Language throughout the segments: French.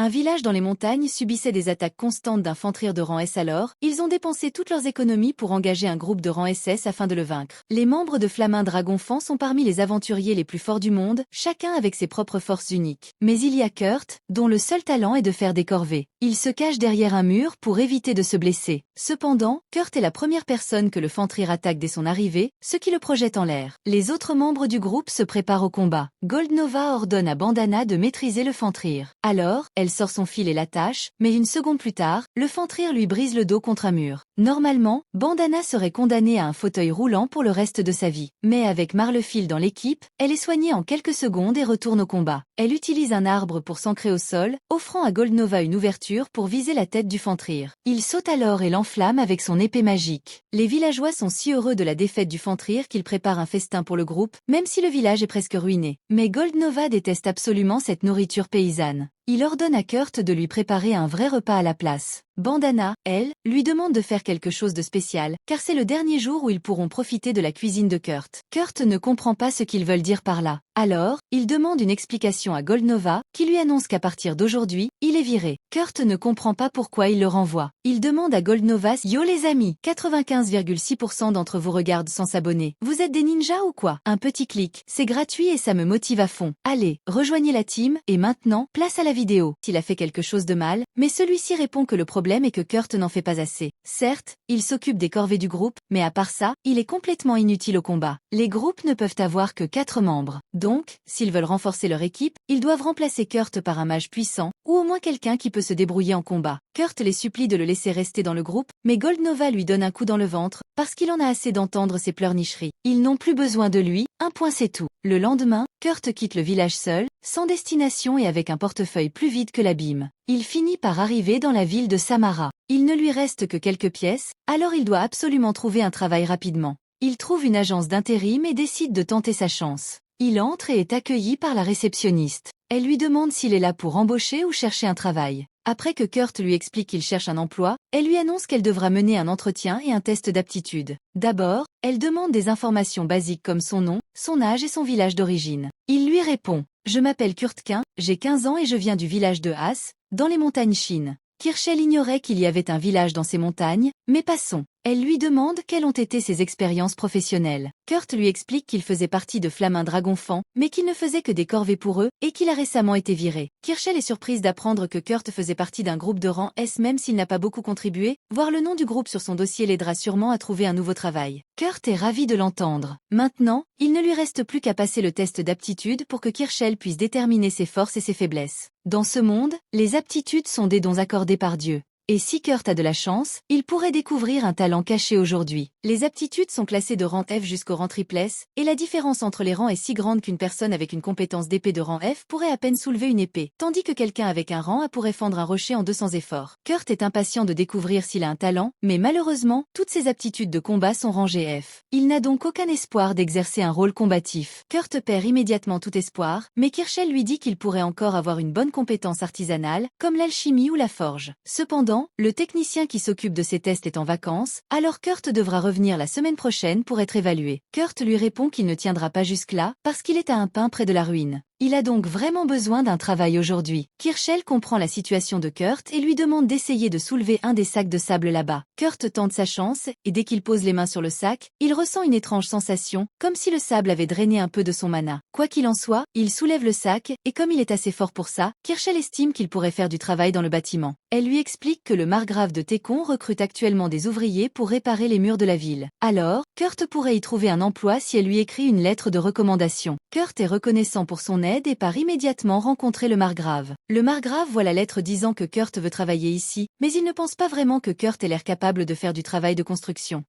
Un village dans les montagnes subissait des attaques constantes d'infanterie de rang S alors, ils ont dépensé toutes leurs économies pour engager un groupe de rang SS afin de le vaincre. Les membres de Flamin Dragonfang sont parmi les aventuriers les plus forts du monde, chacun avec ses propres forces uniques. Mais il y a Kurt, dont le seul talent est de faire des corvées. Il se cache derrière un mur pour éviter de se blesser. Cependant, Kurt est la première personne que le Fantrir attaque dès son arrivée, ce qui le projette en l'air. Les autres membres du groupe se préparent au combat. Goldnova ordonne à Bandana de maîtriser le Fantrir. Alors, elle sort son fil et l'attache, mais une seconde plus tard, le Fantrir lui brise le dos contre un mur. Normalement, Bandana serait condamnée à un fauteuil roulant pour le reste de sa vie. Mais avec Marlefil dans l'équipe, elle est soignée en quelques secondes et retourne au combat. Elle utilise un arbre pour s'ancrer au sol, offrant à Goldnova une ouverture pour viser la tête du Fantrir. Il saute alors et l'enflamme avec son épée magique. Les villageois sont si heureux de la défaite du Fantrir qu'ils préparent un festin pour le groupe, même si le village est presque ruiné. Mais Goldnova déteste absolument cette nourriture paysanne. Il ordonne à Kurt de lui préparer un vrai repas à la place. Bandana, elle, lui demande de faire quelque chose de spécial, car c'est le dernier jour où ils pourront profiter de la cuisine de Kurt. Kurt ne comprend pas ce qu'ils veulent dire par là. Alors, il demande une explication à Goldnova, qui lui annonce qu'à partir d'aujourd'hui, il est viré. Kurt ne comprend pas pourquoi il le renvoie. Il demande à Goldnova « Yo les amis !» 95,6% d'entre vous regardent sans s'abonner. Vous êtes des ninjas ou quoi? Un petit clic, c'est gratuit et ça me motive à fond. Allez, rejoignez la team, et maintenant, place à la vidéo. Il a fait quelque chose de mal, mais celui-ci répond que le problème est que Kurt n'en fait pas assez. Certes, il s'occupe des corvées du groupe, mais à part ça, il est complètement inutile au combat. Les groupes ne peuvent avoir que 4 membres. Donc, s'ils veulent renforcer leur équipe, ils doivent remplacer Kurt par un mage puissant, ou au moins quelqu'un qui peut se débrouiller en combat. Kurt les supplie de le laisser rester dans le groupe, mais Goldnova lui donne un coup dans le ventre, parce qu'il en a assez d'entendre ses pleurnicheries. Ils n'ont plus besoin de lui, un point c'est tout. Le lendemain, Kurt quitte le village seul, sans destination et avec un portefeuille plus vide que l'abîme. Il finit par arriver dans la ville de Samara. Il ne lui reste que quelques pièces, alors il doit absolument trouver un travail rapidement. Il trouve une agence d'intérim et décide de tenter sa chance. Il entre et est accueilli par la réceptionniste. Elle lui demande s'il est là pour embaucher ou chercher un travail. Après que Kurt lui explique qu'il cherche un emploi, elle lui annonce qu'elle devra mener un entretien et un test d'aptitude. D'abord, elle demande des informations basiques comme son nom, son âge et son village d'origine. Il lui répond « Je m'appelle Kurtkin, j'ai 15 ans et je viens du village de Haas, dans les montagnes Chine. » Kirchel ignorait qu'il y avait un village dans ces montagnes, mais passons. Elle lui demande quelles ont été ses expériences professionnelles. Kurt lui explique qu'il faisait partie de Flamin Dragonfang, mais qu'il ne faisait que des corvées pour eux, et qu'il a récemment été viré. Kirchel est surprise d'apprendre que Kurt faisait partie d'un groupe de rang S même s'il n'a pas beaucoup contribué. Voir le nom du groupe sur son dossier l'aidera sûrement à trouver un nouveau travail. Kurt est ravi de l'entendre. Maintenant, il ne lui reste plus qu'à passer le test d'aptitude pour que Kirchel puisse déterminer ses forces et ses faiblesses. Dans ce monde, les aptitudes sont des dons accordés par Dieu. Et si Kurt a de la chance, il pourrait découvrir un talent caché aujourd'hui. Les aptitudes sont classées de rang F jusqu'au rang triple S, et la différence entre les rangs est si grande qu'une personne avec une compétence d'épée de rang F pourrait à peine soulever une épée, tandis que quelqu'un avec un rang A pourrait fendre un rocher en 200 efforts. Kurt est impatient de découvrir s'il a un talent, mais malheureusement, toutes ses aptitudes de combat sont rangées F. Il n'a donc aucun espoir d'exercer un rôle combatif. Kurt perd immédiatement tout espoir, mais Kirchel lui dit qu'il pourrait encore avoir une bonne compétence artisanale, comme l'alchimie ou la forge. Cependant, le technicien qui s'occupe de ces tests est en vacances, alors Kurt devra revenir la semaine prochaine pour être évalué. Kurt lui répond qu'il ne tiendra pas jusque-là, parce qu'il est à un pain près de la ruine. Il a donc vraiment besoin d'un travail aujourd'hui. Kirchel comprend la situation de Kurt et lui demande d'essayer de soulever un des sacs de sable là-bas. Kurt tente sa chance, et dès qu'il pose les mains sur le sac, il ressent une étrange sensation, comme si le sable avait drainé un peu de son mana. Quoi qu'il en soit, il soulève le sac, et comme il est assez fort pour ça, Kirchel estime qu'il pourrait faire du travail dans le bâtiment. Elle lui explique que le margrave de Técon recrute actuellement des ouvriers pour réparer les murs de la ville. Alors, Kurt pourrait y trouver un emploi si elle lui écrit une lettre de recommandation. Kurt est reconnaissant pour son aide et part immédiatement rencontrer le margrave. Le margrave voit la lettre disant que Kurt veut travailler ici, mais il ne pense pas vraiment que Kurt ait l'air capable de faire du travail de construction.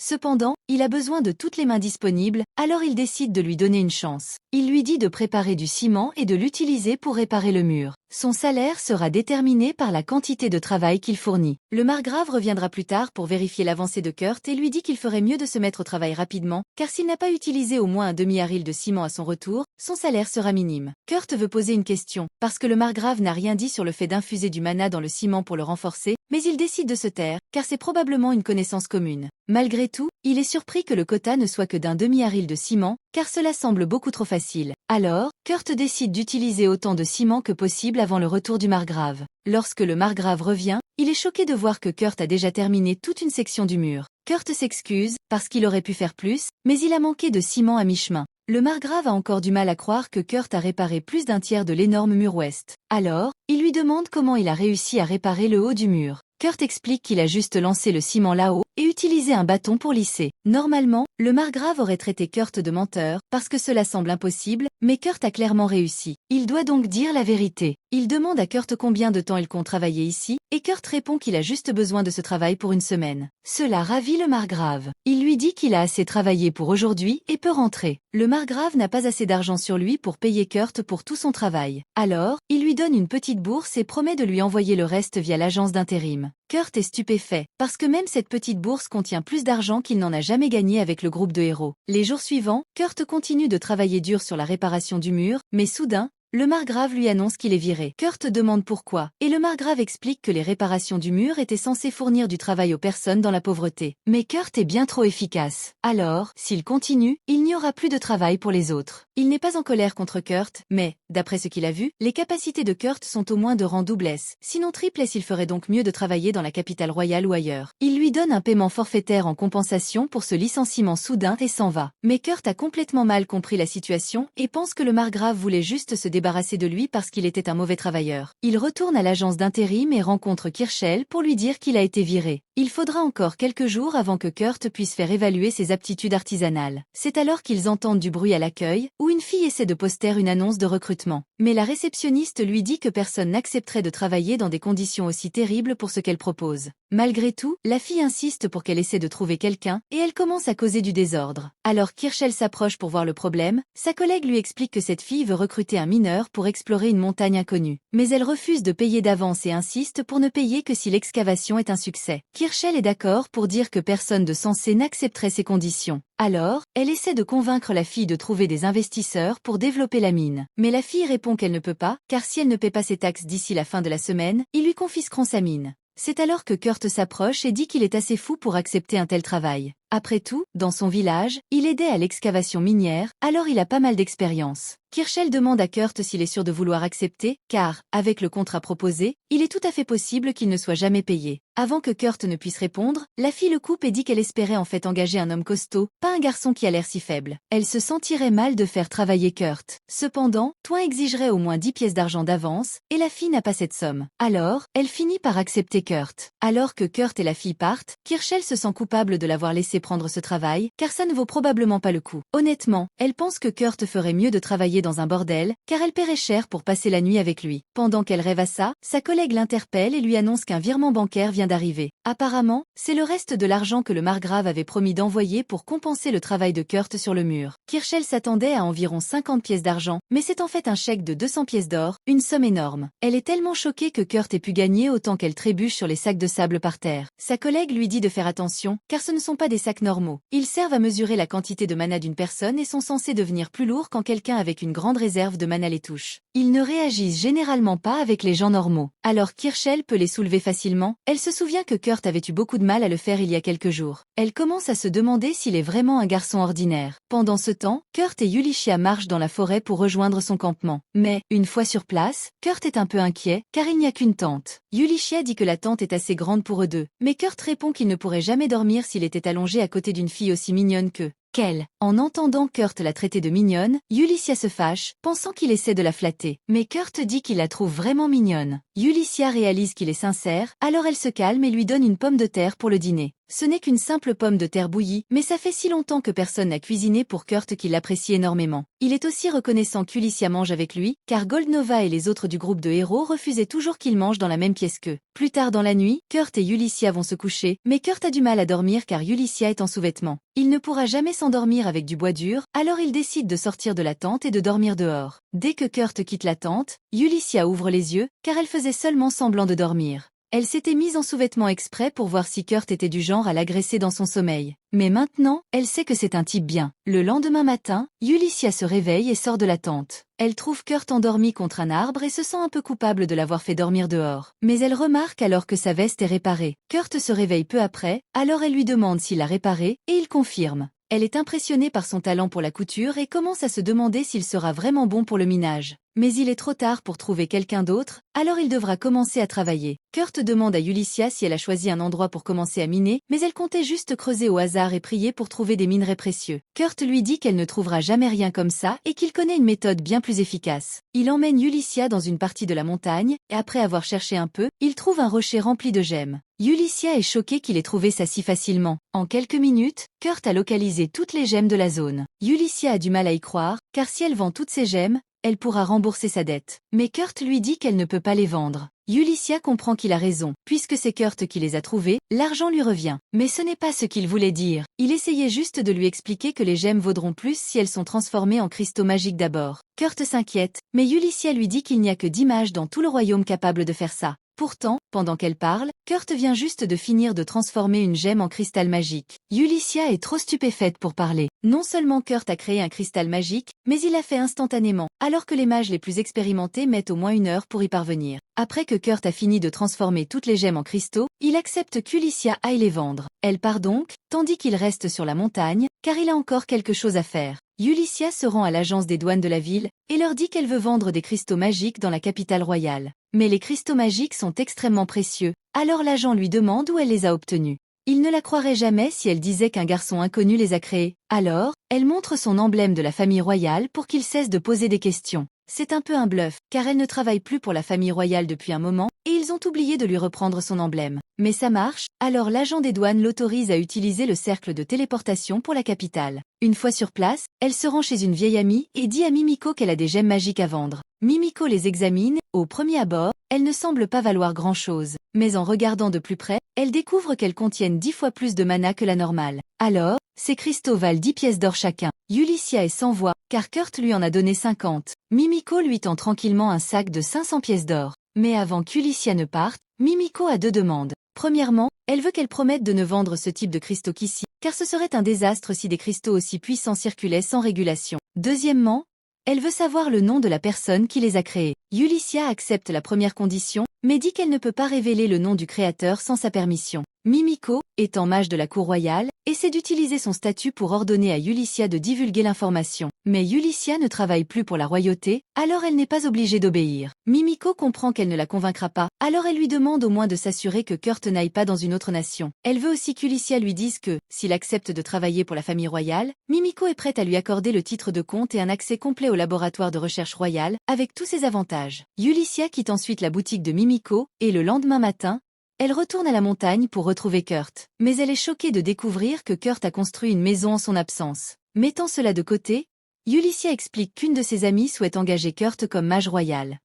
Cependant, il a besoin de toutes les mains disponibles, alors il décide de lui donner une chance. Il lui dit de préparer du ciment et de l'utiliser pour réparer le mur. Son salaire sera déterminé par la quantité de travail qu'il fournit. Le margrave reviendra plus tard pour vérifier l'avancée de Kurt et lui dit qu'il ferait mieux de se mettre au travail rapidement, car s'il n'a pas utilisé au moins un demi-haril de ciment à son retour, son salaire sera minime. Kurt veut poser une question, parce que le margrave n'a rien dit sur le fait d'infuser du mana dans le ciment pour le renforcer, mais il décide de se taire, car c'est probablement une connaissance commune. Malgré tout, il est surpris que le quota ne soit que d'un demi-haril de ciment, car cela semble beaucoup trop facile. Alors, Kurt décide d'utiliser autant de ciment que possible avant le retour du margrave. Lorsque le margrave revient, il est choqué de voir que Kurt a déjà terminé toute une section du mur. Kurt s'excuse, parce qu'il aurait pu faire plus, mais il a manqué de ciment à mi-chemin. Le margrave a encore du mal à croire que Kurt a réparé plus d'un tiers de l'énorme mur ouest. Alors, il lui demande comment il a réussi à réparer le haut du mur. Kurt explique qu'il a juste lancé le ciment là-haut et utilisé un bâton pour lisser. Normalement, le margrave aurait traité Kurt de menteur, parce que cela semble impossible, mais Kurt a clairement réussi. Il doit donc dire la vérité. Il demande à Kurt combien de temps il compte travailler ici, et Kurt répond qu'il a juste besoin de ce travail pour une semaine. Cela ravit le margrave. Il lui dit qu'il a assez travaillé pour aujourd'hui et peut rentrer. Le margrave n'a pas assez d'argent sur lui pour payer Kurt pour tout son travail. Alors, il lui donne une petite bourse et promet de lui envoyer le reste via l'agence d'intérim. Kurt est stupéfait, parce que même cette petite bourse contient plus d'argent qu'il n'en a jamais gagné avec le groupe de héros. Les jours suivants, Kurt continue de travailler dur sur la réparation du mur, mais soudain, le margrave lui annonce qu'il est viré. Kurt demande pourquoi, et le margrave explique que les réparations du mur étaient censées fournir du travail aux personnes dans la pauvreté. Mais Kurt est bien trop efficace. Alors, s'il continue, il n'y aura plus de travail pour les autres. Il n'est pas en colère contre Kurt, mais, d'après ce qu'il a vu, les capacités de Kurt sont au moins de rang double S. Sinon triple S, il ferait donc mieux de travailler dans la capitale royale ou ailleurs. Il lui donne un paiement forfaitaire en compensation pour ce licenciement soudain et s'en va. Mais Kurt a complètement mal compris la situation et pense que le margrave voulait juste se débarrasser de lui parce qu'il était un mauvais travailleur. Il retourne à l'agence d'intérim et rencontre Kirschell pour lui dire qu'il a été viré. Il faudra encore quelques jours avant que Kurt puisse faire évaluer ses aptitudes artisanales. C'est alors qu'ils entendent du bruit à l'accueil, où une fille essaie de poster une annonce de recrutement. Mais la réceptionniste lui dit que personne n'accepterait de travailler dans des conditions aussi terribles pour ce qu'elle propose. Malgré tout, la fille insiste pour qu'elle essaie de trouver quelqu'un, et elle commence à causer du désordre. Alors Kirschell s'approche pour voir le problème, sa collègue lui explique que cette fille veut recruter un mineur pour explorer une montagne inconnue. Mais elle refuse de payer d'avance et insiste pour ne payer que si l'excavation est un succès. Kirschell est d'accord pour dire que personne de sensé n'accepterait ces conditions. Alors, elle essaie de convaincre la fille de trouver des investisseurs pour développer la mine. Mais la fille répond qu'elle ne peut pas, car si elle ne paie pas ses taxes d'ici la fin de la semaine, ils lui confisqueront sa mine. C'est alors que Kurt s'approche et dit qu'il est assez fou pour accepter un tel travail. Après tout, dans son village, il aidait à l'excavation minière, alors il a pas mal d'expérience. Kirschell demande à Kurt s'il est sûr de vouloir accepter, car, avec le contrat proposé, il est tout à fait possible qu'il ne soit jamais payé. Avant que Kurt ne puisse répondre, la fille le coupe et dit qu'elle espérait en fait engager un homme costaud, pas un garçon qui a l'air si faible. Elle se sentirait mal de faire travailler Kurt. Cependant, Toin exigerait au moins 10 pièces d'argent d'avance, et la fille n'a pas cette somme. Alors, elle finit par accepter Kurt. Alors que Kurt et la fille partent, Kirschell se sent coupable de l'avoir laissé prendre ce travail, car ça ne vaut probablement pas le coup. Honnêtement, elle pense que Kurt ferait mieux de travailler dans un bordel, car elle paierait cher pour passer la nuit avec lui. Pendant qu'elle rêve à ça, sa collègue l'interpelle et lui annonce qu'un virement bancaire vient d'arriver. Apparemment, c'est le reste de l'argent que le margrave avait promis d'envoyer pour compenser le travail de Kurt sur le mur. Kirschell s'attendait à environ 50 pièces d'argent, mais c'est en fait un chèque de 200 pièces d'or, une somme énorme. Elle est tellement choquée que Kurt ait pu gagner autant qu'elle trébuche sur les sacs de sable par terre. Sa collègue lui dit de faire attention, car ce ne sont pas des sacs normaux. Ils servent à mesurer la quantité de mana d'une personne et sont censés devenir plus lourds quand quelqu'un avec une grande réserve de mana les touche. Ils ne réagissent généralement pas avec les gens normaux. Alors Kirschell peut les soulever facilement. Elle se souvient que Kurt avait eu beaucoup de mal à le faire il y a quelques jours. Elle commence à se demander s'il est vraiment un garçon ordinaire. Pendant ce temps, Kurt et Yulichia marchent dans la forêt pour rejoindre son campement. Mais, une fois sur place, Kurt est un peu inquiet, car il n'y a qu'une tente. Yulichia dit que la tente est assez grande pour eux deux, mais Kurt répond qu'il ne pourrait jamais dormir s'il était allongé à côté d'une fille aussi mignonne qu'elle. En entendant Kurt la traiter de mignonne, Yulichia se fâche, pensant qu'il essaie de la flatter. Mais Kurt dit qu'il la trouve vraiment mignonne. Yulichia réalise qu'il est sincère, alors elle se calme et lui donne une pomme de terre pour le dîner. Ce n'est qu'une simple pomme de terre bouillie, mais ça fait si longtemps que personne n'a cuisiné pour Kurt qu'il l'apprécie énormément. Il est aussi reconnaissant qu'Ulicia mange avec lui, car Goldnova et les autres du groupe de héros refusaient toujours qu'il mange dans la même pièce qu'eux. Plus tard dans la nuit, Kurt et Yulicia vont se coucher, mais Kurt a du mal à dormir car Yulicia est en sous-vêtements. Il ne pourra jamais s'endormir avec du bois dur, alors il décide de sortir de la tente et de dormir dehors. Dès que Kurt quitte la tente, Yulicia ouvre les yeux, car elle faisait seulement semblant de dormir. Elle s'était mise en sous-vêtements exprès pour voir si Kurt était du genre à l'agresser dans son sommeil. Mais maintenant, elle sait que c'est un type bien. Le lendemain matin, Ulycia se réveille et sort de la tente. Elle trouve Kurt endormi contre un arbre et se sent un peu coupable de l'avoir fait dormir dehors. Mais elle remarque alors que sa veste est réparée. Kurt se réveille peu après, alors elle lui demande s'il l'a réparée, et il confirme. Elle est impressionnée par son talent pour la couture et commence à se demander s'il sera vraiment bon pour le minage. Mais il est trop tard pour trouver quelqu'un d'autre, alors il devra commencer à travailler. Kurt demande à Ulycia si elle a choisi un endroit pour commencer à miner, mais elle comptait juste creuser au hasard et prier pour trouver des minerais précieux. Kurt lui dit qu'elle ne trouvera jamais rien comme ça et qu'il connaît une méthode bien plus efficace. Il emmène Ulycia dans une partie de la montagne, et après avoir cherché un peu, il trouve un rocher rempli de gemmes. Ulycia est choquée qu'il ait trouvé ça si facilement. En quelques minutes, Kurt a localisé toutes les gemmes de la zone. Ulycia a du mal à y croire, car si elle vend toutes ces gemmes, elle pourra rembourser sa dette. Mais Kurt lui dit qu'elle ne peut pas les vendre. Ulycia comprend qu'il a raison. Puisque c'est Kurt qui les a trouvées, l'argent lui revient. Mais ce n'est pas ce qu'il voulait dire. Il essayait juste de lui expliquer que les gemmes vaudront plus si elles sont transformées en cristaux magiques d'abord. Kurt s'inquiète, mais Ulycia lui dit qu'il n'y a que 10 mages dans tout le royaume capables de faire ça. Pourtant, pendant qu'elle parle, Kurt vient juste de finir de transformer une gemme en cristal magique. Ulycia est trop stupéfaite pour parler. Non seulement Kurt a créé un cristal magique, mais il l'a fait instantanément, alors que les mages les plus expérimentés mettent au moins 1 heure pour y parvenir. Après que Kurt a fini de transformer toutes les gemmes en cristaux, il accepte qu'Ulycia aille les vendre. Elle part donc, tandis qu'il reste sur la montagne, car il a encore quelque chose à faire. Ulycia se rend à l'agence des douanes de la ville, et leur dit qu'elle veut vendre des cristaux magiques dans la capitale royale. Mais les cristaux magiques sont extrêmement précieux, alors l'agent lui demande où elle les a obtenus. Il ne la croirait jamais si elle disait qu'un garçon inconnu les a créés. Alors, elle montre son emblème de la famille royale pour qu'il cesse de poser des questions. C'est un peu un bluff, car elle ne travaille plus pour la famille royale depuis un moment, et ils ont oublié de lui reprendre son emblème. Mais ça marche, alors l'agent des douanes l'autorise à utiliser le cercle de téléportation pour la capitale. Une fois sur place, elle se rend chez une vieille amie et dit à Mimiko qu'elle a des gemmes magiques à vendre. Mimiko les examine, au premier abord, elles ne semblent pas valoir grand-chose. Mais en regardant de plus près, elle découvre qu'elles contiennent 10 fois plus de mana que la normale. Alors, ces cristaux valent 10 pièces d'or chacun. Ulycia est sans voix, car Kurt lui en a donné 50. Mimiko lui tend tranquillement un sac de 500 pièces d'or. Mais avant qu'Ulycia ne parte, Mimiko a 2 demandes. Premièrement, elle veut qu'elle promette de ne vendre ce type de cristaux qu'ici, car ce serait un désastre si des cristaux aussi puissants circulaient sans régulation. Deuxièmement, elle veut savoir le nom de la personne qui les a créés. Ulycia accepte la première condition, mais dit qu'elle ne peut pas révéler le nom du créateur sans sa permission. Mimiko, étant mage de la cour royale, essaie d'utiliser son statut pour ordonner à Ulycia de divulguer l'information. Mais Ulycia ne travaille plus pour la royauté, alors elle n'est pas obligée d'obéir. Mimiko comprend qu'elle ne la convaincra pas, alors elle lui demande au moins de s'assurer que Kurt n'aille pas dans une autre nation. Elle veut aussi qu'Ulycia lui dise que, s'il accepte de travailler pour la famille royale, Mimiko est prête à lui accorder le titre de comte et un accès complet au laboratoire de recherche royal, avec tous ses avantages. Ulycia quitte ensuite la boutique de Mimiko, et le lendemain matin, elle retourne à la montagne pour retrouver Kurt. Mais elle est choquée de découvrir que Kurt a construit une maison en son absence. Mettant cela de côté, Ulycia explique qu'une de ses amies souhaite engager Kurt comme mage royal.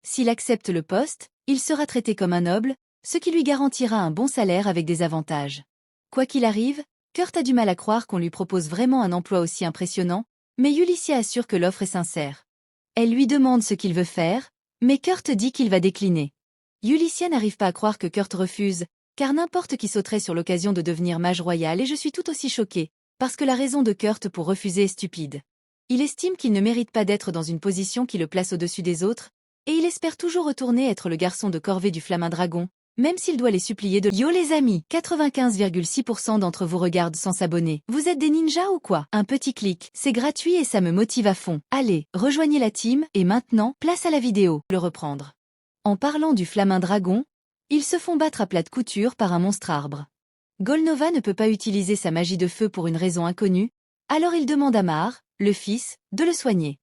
S'il accepte le poste, il sera traité comme un noble, ce qui lui garantira un bon salaire avec des avantages. Quoi qu'il arrive, Kurt a du mal à croire qu'on lui propose vraiment un emploi aussi impressionnant, mais Ulycia assure que l'offre est sincère. Elle lui demande ce qu'il veut faire, mais Kurt dit qu'il va décliner. Ulycia n'arrive pas à croire que Kurt refuse, car n'importe qui sauterait sur l'occasion de devenir mage royal et je suis tout aussi choquée, parce que la raison de Kurt pour refuser est stupide. Il estime qu'il ne mérite pas d'être dans une position qui le place au-dessus des autres, et il espère toujours retourner être le garçon de corvée du Flamin Dragon, même s'il doit les supplier de... Yo les amis, 95,6% d'entre vous regardent sans s'abonner. Vous êtes des ninjas ou quoi? Un petit clic, c'est gratuit et ça me motive à fond. Allez, rejoignez la team, et maintenant, place à la vidéo. Le reprendre. En parlant du Flamin Dragon, ils se font battre à plate couture par un monstre arbre. Golnova ne peut pas utiliser sa magie de feu pour une raison inconnue, alors il demande à Mar, le fils, de le soigner.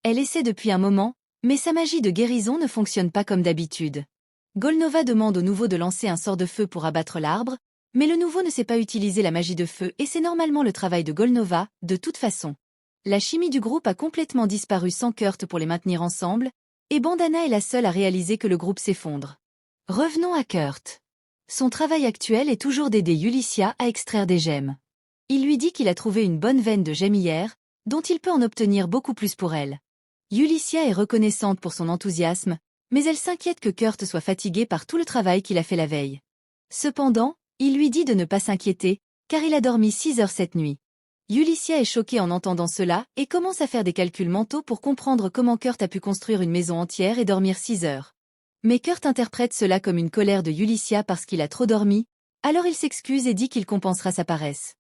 Elle essaie depuis un moment, mais sa magie de guérison ne fonctionne pas comme d'habitude. Golnova demande au nouveau de lancer un sort de feu pour abattre l'arbre, mais le nouveau ne sait pas utiliser la magie de feu et c'est normalement le travail de Golnova, de toute façon. La chimie du groupe a complètement disparu sans Kurt pour les maintenir ensemble, et Bandana est la seule à réaliser que le groupe s'effondre. Revenons à Kurt. Son travail actuel est toujours d'aider Ulycia à extraire des gemmes. Il lui dit qu'il a trouvé une bonne veine de gemmes hier, dont il peut en obtenir beaucoup plus pour elle. Ulycia est reconnaissante pour son enthousiasme, mais elle s'inquiète que Kurt soit fatigué par tout le travail qu'il a fait la veille. Cependant, il lui dit de ne pas s'inquiéter, car il a dormi 6 heures cette nuit. Ulycia est choquée en entendant cela et commence à faire des calculs mentaux pour comprendre comment Kurt a pu construire une maison entière et dormir 6 heures. Mais Kurt interprète cela comme une colère de Ulycia parce qu'il a trop dormi, alors il s'excuse et dit qu'il compensera sa paresse.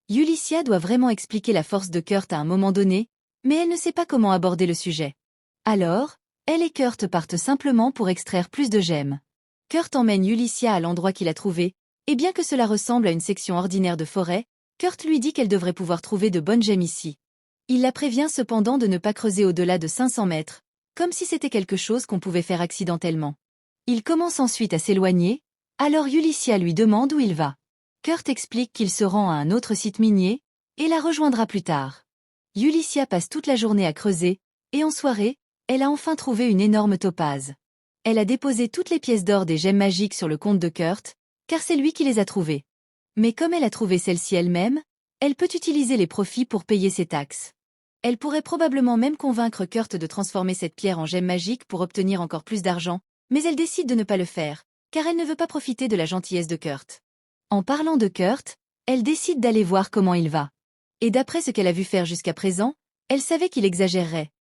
Ulycia doit vraiment expliquer la force de Kurt à un moment donné, mais elle ne sait pas comment aborder le sujet. Alors, elle et Kurt partent simplement pour extraire plus de gemmes. Kurt emmène Ulycia à l'endroit qu'il a trouvé, et bien que cela ressemble à une section ordinaire de forêt, Kurt lui dit qu'elle devrait pouvoir trouver de bonnes gemmes ici. Il la prévient cependant de ne pas creuser au-delà de 500 mètres, comme si c'était quelque chose qu'on pouvait faire accidentellement. Il commence ensuite à s'éloigner, alors Ulycia lui demande où il va. Kurt explique qu'il se rend à un autre site minier, et la rejoindra plus tard. Ulycia passe toute la journée à creuser, et en soirée, elle a enfin trouvé une énorme topaze. Elle a déposé toutes les pièces d'or des gemmes magiques sur le compte de Kurt, car c'est lui qui les a trouvées. Mais comme elle a trouvé celle-ci elle-même, elle peut utiliser les profits pour payer ses taxes. Elle pourrait probablement même convaincre Kurt de transformer cette pierre en gemme magique pour obtenir encore plus d'argent, mais elle décide de ne pas le faire, car elle ne veut pas profiter de la gentillesse de Kurt. En parlant de Kurt, elle décide d'aller voir comment il va. Et d'après ce qu'elle a vu faire jusqu'à présent, elle savait qu'il exagérerait.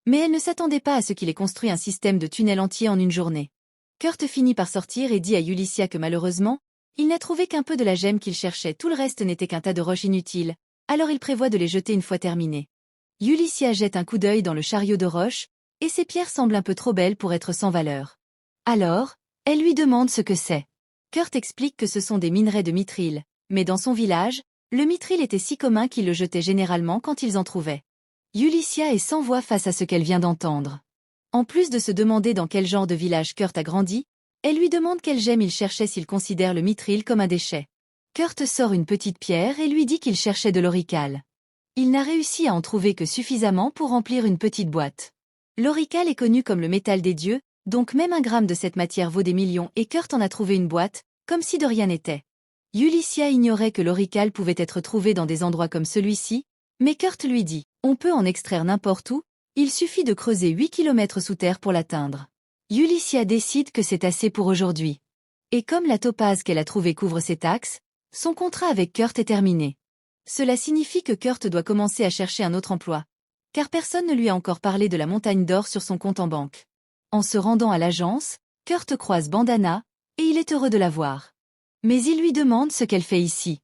Mais elle ne s'attendait pas à ce qu'il ait construit un système de tunnels entier en une journée. Kurt finit par sortir et dit à Ulycia que malheureusement, il n'a trouvé qu'un peu de la gemme qu'il cherchait, tout le reste n'était qu'un tas de roches inutiles, alors il prévoit de les jeter une fois terminées. Ulycia jette un coup d'œil dans le chariot de roches, et ces pierres semblent un peu trop belles pour être sans valeur. Alors, elle lui demande ce que c'est. Kurt explique que ce sont des minerais de mithril, mais dans son village, le mithril était si commun qu'ils le jetaient généralement quand ils en trouvaient. Ulycia est sans voix face à ce qu'elle vient d'entendre. En plus de se demander dans quel genre de village Kurt a grandi, elle lui demande quelle gemme il cherchait s'il considère le mithril comme un déchet. Kurt sort une petite pierre et lui dit qu'il cherchait de l'auricale. Il n'a réussi à en trouver que suffisamment pour remplir une petite boîte. L'auricale est connu comme le métal des dieux, donc même 1 gramme de cette matière vaut des millions et Kurt en a trouvé une boîte, comme si de rien n'était. Ulycia ignorait que l'auricale pouvait être trouvé dans des endroits comme celui-ci, mais Kurt lui dit, on peut en extraire n'importe où, il suffit de creuser 8 kilomètres sous terre pour l'atteindre. Ulycia décide que c'est assez pour aujourd'hui. Et comme la topaze qu'elle a trouvée couvre ses taxes, son contrat avec Kurt est terminé. Cela signifie que Kurt doit commencer à chercher un autre emploi. Car personne ne lui a encore parlé de la montagne d'or sur son compte en banque. En se rendant à l'agence, Kurt croise Bandana, et il est heureux de la voir. Mais il lui demande ce qu'elle fait ici.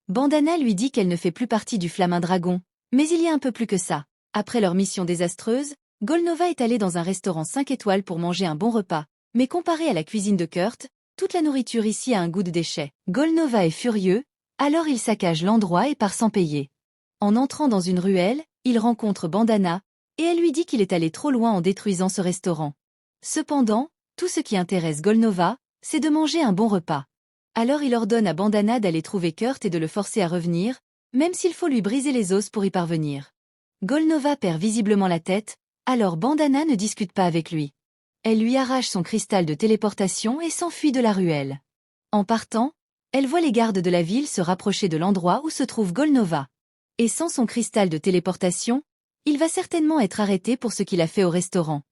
Bandana lui dit qu'elle ne fait plus partie du Flamin Dragon, mais il y a un peu plus que ça. Après leur mission désastreuse, Golnova est allée dans un restaurant 5 étoiles pour manger un bon repas, mais comparé à la cuisine de Kurt, toute la nourriture ici a un goût de déchet. Golnova est furieux, alors il saccage l'endroit et part sans payer. En entrant dans une ruelle, il rencontre Bandana, et elle lui dit qu'il est allé trop loin en détruisant ce restaurant. Cependant, tout ce qui intéresse Golnova, c'est de manger un bon repas. Alors il ordonne à Bandana d'aller trouver Kurt et de le forcer à revenir, même s'il faut lui briser les os pour y parvenir. Golnova perd visiblement la tête, alors Bandana ne discute pas avec lui. Elle lui arrache son cristal de téléportation et s'enfuit de la ruelle. En partant, elle voit les gardes de la ville se rapprocher de l'endroit où se trouve Golnova. Et sans son cristal de téléportation, il va certainement être arrêté pour ce qu'il a fait au restaurant.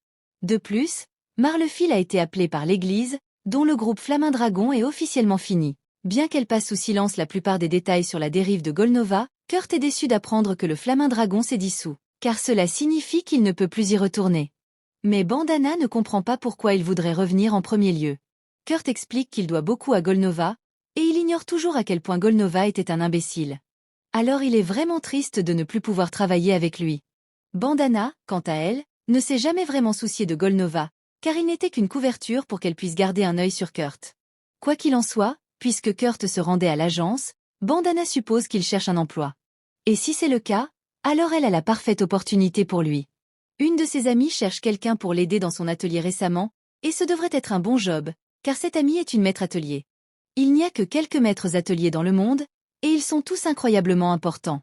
De plus, Marlefil a été appelé par l'église, dont le groupe Flamin Dragon est officiellement fini. Bien qu'elle passe sous silence la plupart des détails sur la dérive de Golnova, Kurt est déçu d'apprendre que le Flamin Dragon s'est dissous, car cela signifie qu'il ne peut plus y retourner. Mais Bandana ne comprend pas pourquoi il voudrait revenir en premier lieu. Kurt explique qu'il doit beaucoup à Golnova, et il ignore toujours à quel point Golnova était un imbécile. Alors il est vraiment triste de ne plus pouvoir travailler avec lui. Bandana, quant à elle, ne s'est jamais vraiment soucié de Golnova, car il n'était qu'une couverture pour qu'elle puisse garder un œil sur Kurt. Quoi qu'il en soit, puisque Kurt se rendait à l'agence, Bandana suppose qu'il cherche un emploi. Et si c'est le cas, alors elle a la parfaite opportunité pour lui. Une de ses amies cherche quelqu'un pour l'aider dans son atelier récemment, et ce devrait être un bon job, car cette amie est une maître atelier. Il n'y a que quelques maîtres ateliers dans le monde, et ils sont tous incroyablement importants.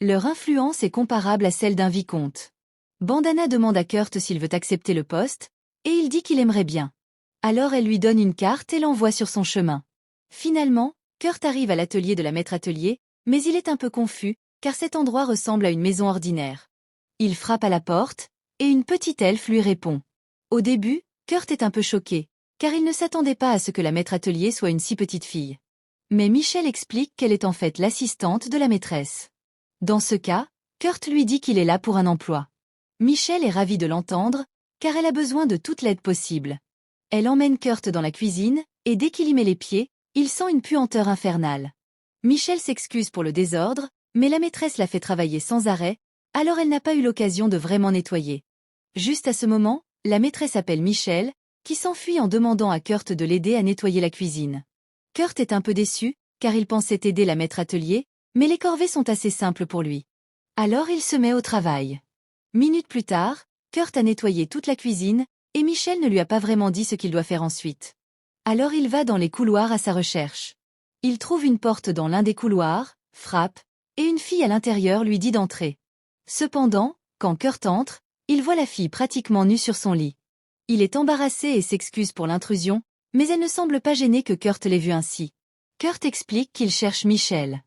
Leur influence est comparable à celle d'un vicomte. Bandana demande à Kurt s'il veut accepter le poste, et il dit qu'il aimerait bien. Alors elle lui donne une carte et l'envoie sur son chemin. Finalement, Kurt arrive à l'atelier de la maître atelier, mais il est un peu confus, car cet endroit ressemble à une maison ordinaire. Il frappe à la porte, et une petite elfe lui répond. Au début, Kurt est un peu choqué, car il ne s'attendait pas à ce que la maître atelier soit une si petite fille. Mais Michel explique qu'elle est en fait l'assistante de la maîtresse. Dans ce cas, Kurt lui dit qu'il est là pour un emploi. Michel est ravi de l'entendre, car elle a besoin de toute l'aide possible. Elle emmène Kurt dans la cuisine, et dès qu'il y met les pieds, il sent une puanteur infernale. Michel s'excuse pour le désordre, mais la maîtresse l'a fait travailler sans arrêt, alors elle n'a pas eu l'occasion de vraiment nettoyer. Juste à ce moment, la maîtresse appelle Michel, qui s'enfuit en demandant à Kurt de l'aider à nettoyer la cuisine. Kurt est un peu déçu, car il pensait aider la maître atelier, mais les corvées sont assez simples pour lui. Alors il se met au travail. Minutes plus tard, Kurt a nettoyé toute la cuisine, et Michel ne lui a pas vraiment dit ce qu'il doit faire ensuite. Alors il va dans les couloirs à sa recherche. Il trouve une porte dans l'un des couloirs, frappe, et une fille à l'intérieur lui dit d'entrer. Cependant, quand Kurt entre, il voit la fille pratiquement nue sur son lit. Il est embarrassé et s'excuse pour l'intrusion, mais elle ne semble pas gênée que Kurt l'ait vue ainsi. Kurt explique qu'il cherche Michel.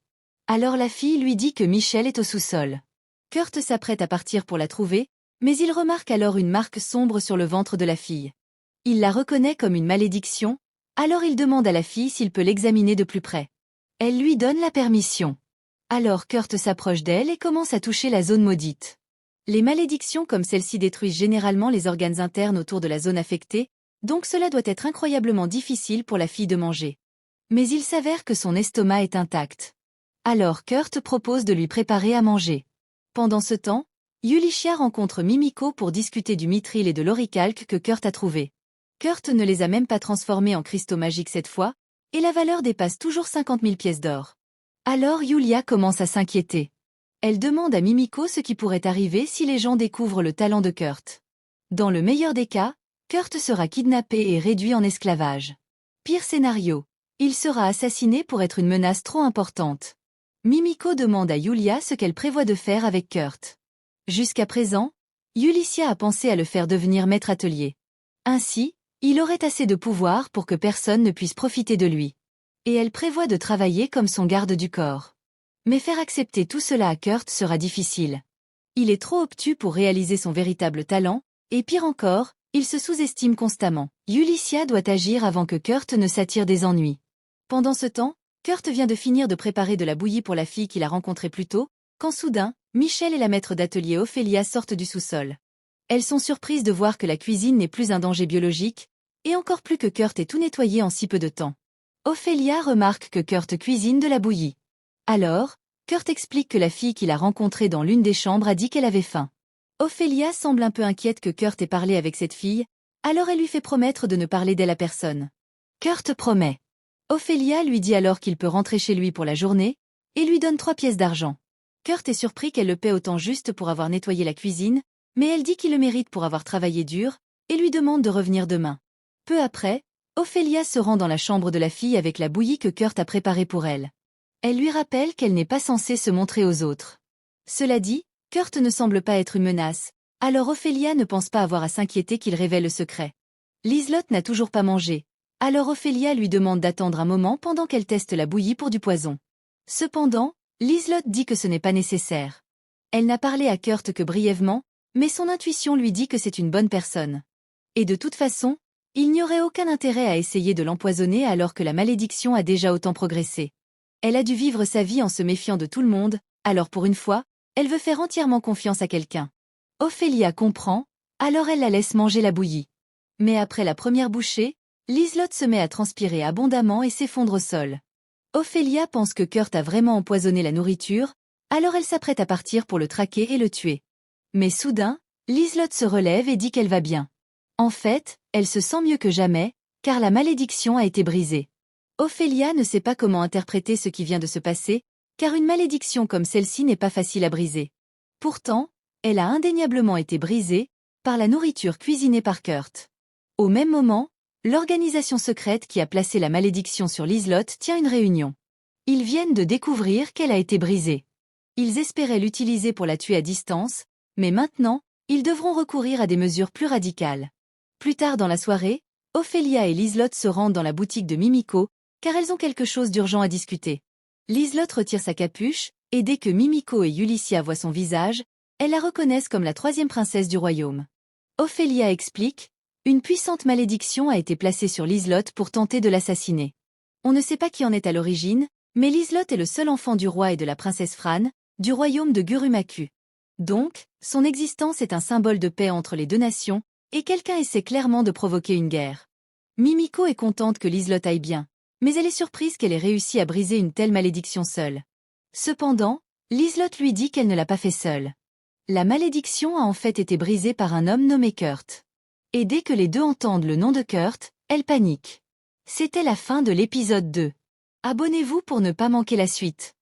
Alors la fille lui dit que Michel est au sous-sol. Kurt s'apprête à partir pour la trouver, mais il remarque alors une marque sombre sur le ventre de la fille. Il la reconnaît comme une malédiction, alors il demande à la fille s'il peut l'examiner de plus près. Elle lui donne la permission. Alors Kurt s'approche d'elle et commence à toucher la zone maudite. Les malédictions comme celle-ci détruisent généralement les organes internes autour de la zone affectée, donc cela doit être incroyablement difficile pour la fille de manger. Mais il s'avère que son estomac est intact. Alors Kurt propose de lui préparer à manger. Pendant ce temps, Yulichia rencontre Mimiko pour discuter du mithril et de l'oricalque que Kurt a trouvé. Kurt ne les a même pas transformés en cristaux magiques cette fois, et la valeur dépasse toujours 50 000 pièces d'or. Alors Yulia commence à s'inquiéter. Elle demande à Mimiko ce qui pourrait arriver si les gens découvrent le talent de Kurt. Dans le meilleur des cas, Kurt sera kidnappé et réduit en esclavage. Pire scénario, il sera assassiné pour être une menace trop importante. Mimiko demande à Yulia ce qu'elle prévoit de faire avec Kurt. Jusqu'à présent, Yulicia a pensé à le faire devenir maître atelier. Ainsi, il aurait assez de pouvoir pour que personne ne puisse profiter de lui. Et elle prévoit de travailler comme son garde du corps. Mais faire accepter tout cela à Kurt sera difficile. Il est trop obtus pour réaliser son véritable talent, et pire encore, il se sous-estime constamment. Yulicia doit agir avant que Kurt ne s'attire des ennuis. Pendant ce temps, Kurt vient de finir de préparer de la bouillie pour la fille qu'il a rencontrée plus tôt, quand soudain, Michel et la maître d'atelier Ophélia sortent du sous-sol. Elles sont surprises de voir que la cuisine n'est plus un danger biologique, et encore plus que Kurt ait tout nettoyé en si peu de temps. Ophélia remarque que Kurt cuisine de la bouillie. Alors, Kurt explique que la fille qu'il a rencontrée dans l'une des chambres a dit qu'elle avait faim. Ophélia semble un peu inquiète que Kurt ait parlé avec cette fille, alors elle lui fait promettre de ne parler d'elle à personne. Kurt promet. Ophélia lui dit alors qu'il peut rentrer chez lui pour la journée, et lui donne 3 pièces d'argent. Kurt est surpris qu'elle le paie autant juste pour avoir nettoyé la cuisine, mais elle dit qu'il le mérite pour avoir travaillé dur, et lui demande de revenir demain. Peu après, Ophélia se rend dans la chambre de la fille avec la bouillie que Kurt a préparée pour elle. Elle lui rappelle qu'elle n'est pas censée se montrer aux autres. Cela dit, Kurt ne semble pas être une menace, alors Ophélia ne pense pas avoir à s'inquiéter qu'il révèle le secret. Liselotte n'a toujours pas mangé, alors Ophélia lui demande d'attendre un moment pendant qu'elle teste la bouillie pour du poison. Cependant, Liselotte dit que ce n'est pas nécessaire. Elle n'a parlé à Kurt que brièvement, mais son intuition lui dit que c'est une bonne personne. Et de toute façon, il n'y aurait aucun intérêt à essayer de l'empoisonner alors que la malédiction a déjà autant progressé. Elle a dû vivre sa vie en se méfiant de tout le monde, alors pour une fois, elle veut faire entièrement confiance à quelqu'un. Ophélia comprend, alors elle la laisse manger la bouillie. Mais après la première bouchée, Liselotte se met à transpirer abondamment et s'effondre au sol. Ophélia pense que Kurt a vraiment empoisonné la nourriture, alors elle s'apprête à partir pour le traquer et le tuer. Mais soudain, Liselotte se relève et dit qu'elle va bien. En fait, elle se sent mieux que jamais, car la malédiction a été brisée. Ophélia ne sait pas comment interpréter ce qui vient de se passer, car une malédiction comme celle-ci n'est pas facile à briser. Pourtant, elle a indéniablement été brisée par la nourriture cuisinée par Kurt. Au même moment, l'organisation secrète qui a placé la malédiction sur Liselotte tient une réunion. Ils viennent de découvrir qu'elle a été brisée. Ils espéraient l'utiliser pour la tuer à distance, mais maintenant, ils devront recourir à des mesures plus radicales. Plus tard dans la soirée, Ophélia et Liselotte se rendent dans la boutique de Mimiko, car elles ont quelque chose d'urgent à discuter. Liselotte retire sa capuche, et dès que Mimiko et Yulicia voient son visage, elles la reconnaissent comme la 3e princesse du royaume. Ophélia explique Une puissante malédiction a été placée sur Liselotte pour tenter de l'assassiner. On ne sait pas qui en est à l'origine, mais Liselotte est le seul enfant du roi et de la princesse Fran, du royaume de Gurumaku. Donc, son existence est un symbole de paix entre les deux nations, et quelqu'un essaie clairement de provoquer une guerre. Mimiko est contente que Liselotte aille bien, mais elle est surprise qu'elle ait réussi à briser une telle malédiction seule. Cependant, Liselotte lui dit qu'elle ne l'a pas fait seule. La malédiction a en fait été brisée par un homme nommé Kurt. Et dès que les deux entendent le nom de Kurt, elles paniquent. C'était la fin de l'épisode 2. Abonnez-vous pour ne pas manquer la suite.